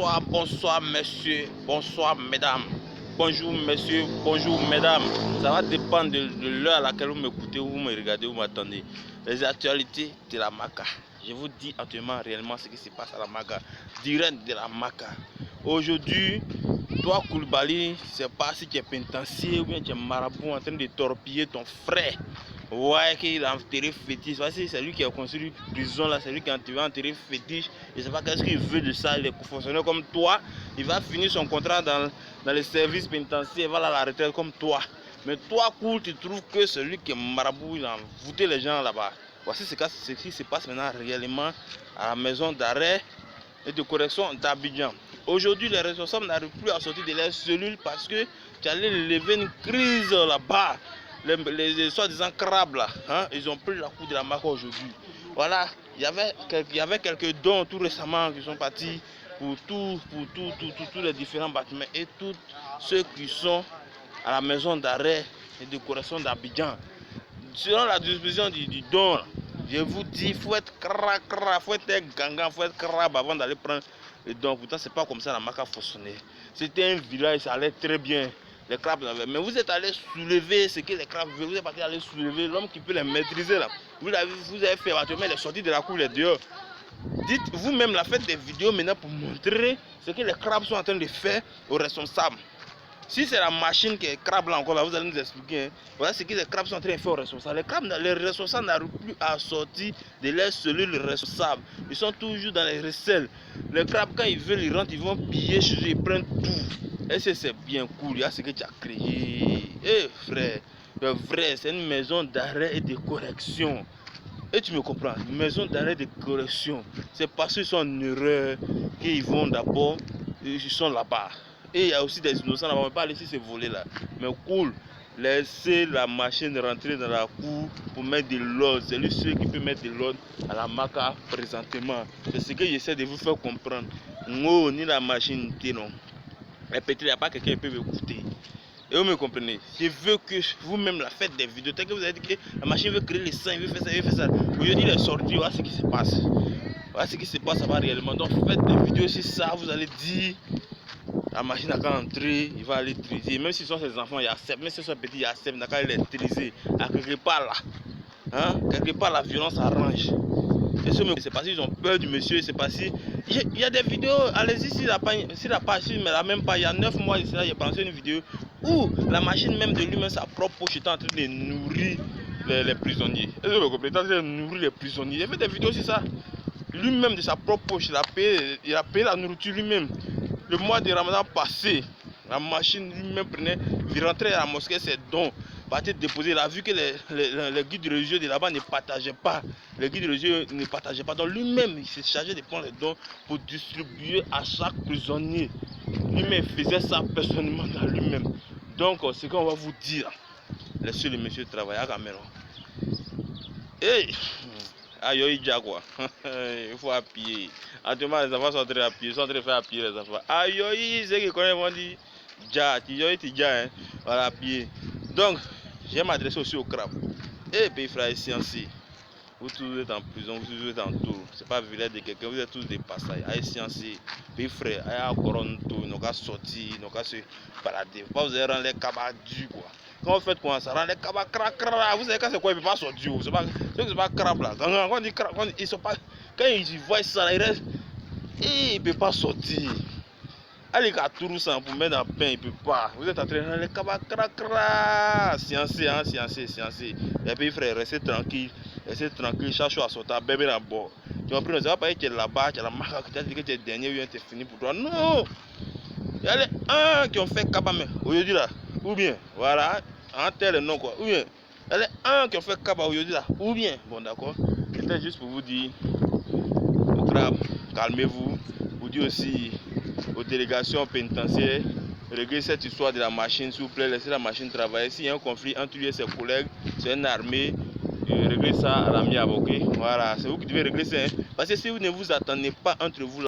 Bonsoir, bonsoir messieurs, bonsoir mesdames. Bonjour messieurs, bonjour mesdames. Ça va dépendre de l'heure à laquelle vous m'écoutez, vous me regardez, vous m'attendez. Les actualités de la Maca. Je vous dis actuellement réellement ce qui se passe à la Maca. Direct de la Maca. Aujourd'hui, toi Koulibaly, je ne sais pas si tu es pénitencier ou bien tu es marabout en train de torpiller ton frère. Ouais, qu'il a enterré fétiche. C'est lui qui a construit une prison là, c'est lui qui a enterré fétiche. Je ne sais pas qu'est-ce qu'il veut de ça. Les fonctionnaires comme toi, il va finir son contrat dans les services pénitentiaires, il va à la retraite comme toi. Mais toi, cool, tu trouves que celui qui est marabout, il a voûté les gens là-bas. Voici ce qui se passe maintenant réellement à la maison d'arrêt et de correction d'Abidjan. Aujourd'hui, les responsables n'arrivent plus à sortir de leurs cellules parce que tu allais lever une crise là-bas. Les soi-disant crabes là, hein, ils ont pris la cour de la Maca aujourd'hui. Voilà, il y avait quelques dons tout récemment qui sont partis pour tous les différents bâtiments et tous ceux qui sont à la maison d'arrêt et de correction d'Abidjan. Selon la disposition du don, je vous dis, il faut être cracra, faut être gangan, il faut être crabe avant d'aller prendre le don. Pourtant, c'est pas comme ça la Maca fonctionnait. C'était un village, ça allait très bien. Les crabes avaient. Mais vous êtes allé soulever ce que les crabes veulent. Vous êtes parti aller soulever l'homme qui peut les maîtriser là. Vous avez fait actuellement les sorties de la cour, les dehors. Dites vous-même la faites des vidéos maintenant pour montrer ce que les crabes sont en train de faire aux responsables. Si c'est la machine qui est crabe là encore, là, vous allez nous expliquer. Hein. Voilà ce que les crabes sont en train de faire aux responsables. Les responsables n'arrivent plus à sortir de leurs cellules responsables. Ils sont toujours dans les recels. Les crabes, quand ils veulent, ils rentrent, ils vont piller chez eux, ils prennent tout. Et c'est bien cool, il y a ce que tu as créé. Eh frère, c'est vrai, c'est une maison d'arrêt et de correction. Et tu me comprends, une maison d'arrêt et de correction. C'est parce qu'ils sont en erreur qu'ils vont d'abord, ils sont là-bas. Et il y a aussi des innocents là-bas, on ne va pas laisser ces volets là. Mais cool, laissez la machine rentrer dans la cour pour mettre de l'ordre. C'est lui seul qui peut mettre de l'ordre à la Maca présentement. C'est ce que j'essaie de vous faire comprendre. Non, ni la machine, non. Répétez, il n'y a pas quelqu'un qui peut m'écouter. Et vous me comprenez. Je veux que vous-même la faites des vidéos. Tant que vous avez dit que la machine veut créer les seins, il veut faire ça, il veut faire ça. Aujourd'hui, il est sorti, voilà ce qui se passe. Voilà ce qui se passe là-bas réellement. Donc faites des vidéos sur ça, vous allez dire. La machine n'a qu'à entrer, il va aller triser. Même si ce sont ses enfants, il accepte. Même si ce sont petits, il accepte. Il n'a qu'à les triser. À quelque part là. Hein? Quelque part, la violence arrange. Et c'est pas si ils ont peur du monsieur, c'est pas si. Il y a des vidéos, allez-y si la page, mais la même pas, il y a 9 mois, j'ai pensé une vidéo où la machine même de lui-même, sa propre poche, était en train de nourrir les prisonniers. Est-ce que vous comprenez? Il est en train de nourrir les prisonniers. Il a fait des vidéos sur ça. Lui-même de sa propre poche, il a payé la nourriture lui-même. Le mois de Ramadan passé, la machine lui-même prenait, il rentrait à la mosquée, ses dons, partait déposer. Il a vu que les guides religieux de là-bas ne partageaient pas. Les guides religieux ne partageaient pas. Donc lui-même, il s'est chargé de prendre les dons pour distribuer à chaque prisonnier. Lui-même faisait ça personnellement dans lui-même. Donc, ce qu'on va vous dire, laissez le monsieur travailler à Cameroun. Hey! Aïe, déjà quoi. Il faut appuyer. Actuellement, les enfants sont en train d'appuyer, ils sont en train de faire appuyer les enfants. Aïe, c'est qui connaît, vont dire, déjà, tu déjà, hein. Voilà, appuyer. Donc, je vais m'adresser aussi au crabe. Eh bien, frère, sciencier, vous tous êtes en prison, vous tous êtes en tour. C'est pas village de quelqu'un, vous êtes tous des passages. Aïe, sciencier, puis frère, aïe, coronto, ils n'ont qu'à sortir, ils n'ont qu'à se balader. Pas vous allez rendre les cabas durs, quoi. Quand vous faites quoi, ça rend les cabas cra. Vous savez quand c'est quoi, il ne peut pas sortir. C'est pas crabe là. Quand on dit crabe, ils sont pas. Quand ils voient ça, ils restent. Et il ne peut pas sortir. Allez, à Tourousan pour mettre dans le pain, il ne peut pas. Vous êtes en train de rendre les cabas cra. Sciencé, hein, sciencé. Et puis frère, restez tranquille, cherche à sortir, bébé là-bas. Tu vas prendre, ça va pas être que tu es là-bas, tu as la marque, tu as dit que tu es dernier, tu es fini pour toi. Non! Il y a les uns qui ont fait cabamé. Aujourd'hui là. Ou bien, voilà, un tel nom quoi. Ou bien, il y a les uns qui ont fait cabas aujourd'hui là. Ou bien, bon d'accord. C'était juste pour vous dire, au crabe, calmez-vous. Vous dire aussi aux délégations pénitentiaires, réglez cette histoire de la machine, s'il vous plaît, laissez la machine travailler. S'il y a un conflit entre lui et ses collègues, c'est une armée. Réglez ça à l'amiable, ok? Voilà, c'est vous qui devez régler ça. Hein? Parce que si vous ne vous attendez pas entre vous là,